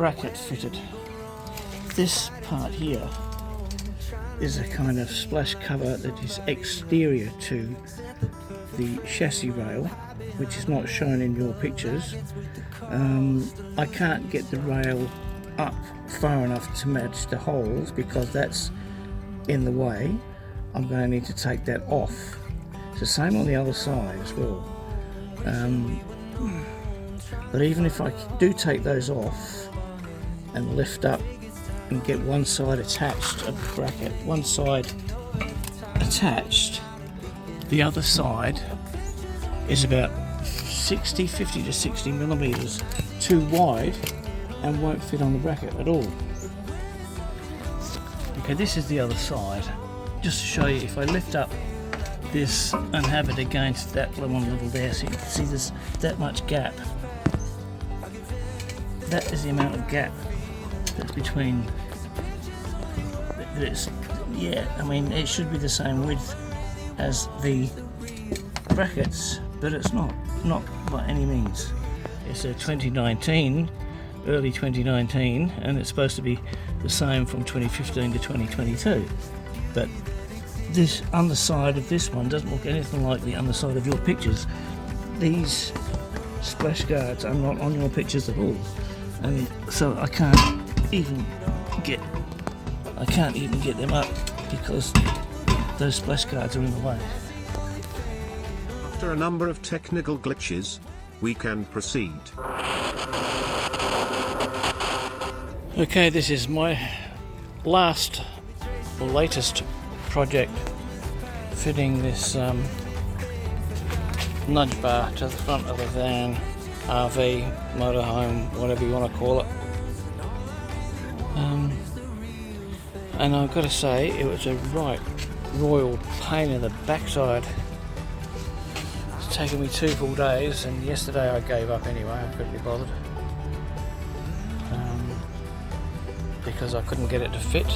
bracket fitted. This part here is a kind of splash cover that is exterior to the chassis rail, which is not shown in your pictures. I can't get the rail up far enough to match the holes because that's in the way. I'm going to need to take that off. It's the same on the other side as well. But even if I do take those off and lift up and get one side attached, a bracket, one side attached, the other side is about 50 to 60 millimeters too wide and won't fit on the bracket at all. Okay, this is the other side. Just to show you, if I lift up this and have it against that one little there, so you can see there's that much gap. That is the amount of gap that's between this. Yeah, I mean, it should be the same width as the brackets, but it's not by any means. It's a 2019, early 2019, and it's supposed to be the same from 2015 to 2022. But this underside of this one doesn't look anything like the underside of your pictures. These splash guards are not on your pictures at all, and so I can't even get them up because those splash guards are in the way. After a number of technical glitches, we can proceed. Okay, this is my latest project, fitting this nudge bar to the front of the van, RV, motorhome, whatever you want to call it. And I've got to say, it was a right royal pain in the backside. It's taken me 2 full days, and yesterday I gave up anyway. I couldn't be bothered because I couldn't get it to fit,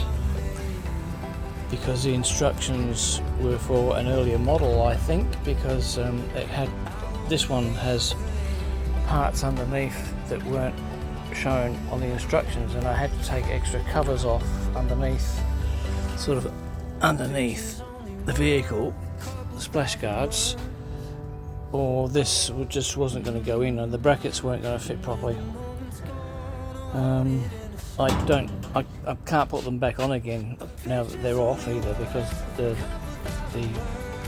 because the instructions were for an earlier model, I think, because this one has parts underneath that weren't shown on the instructions, and I had to take extra covers off underneath, sort of underneath the vehicle, the splash guards, or this just wasn't going to go in and the brackets weren't going to fit properly. I can't put them back on again now that they're off either, because the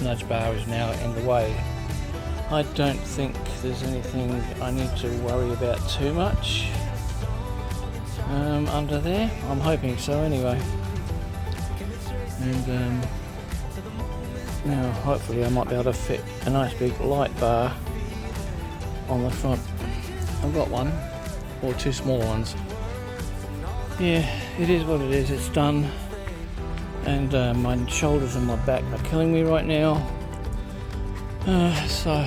nudge bar is now in the way. I don't think there's anything I need to worry about too much under there. I'm hoping so anyway. And now hopefully I might be able to fit a nice big light bar on the front. I've got one, or 2 small ones. Yeah, it is what it is, it's done. And my shoulders and my back are killing me right now. So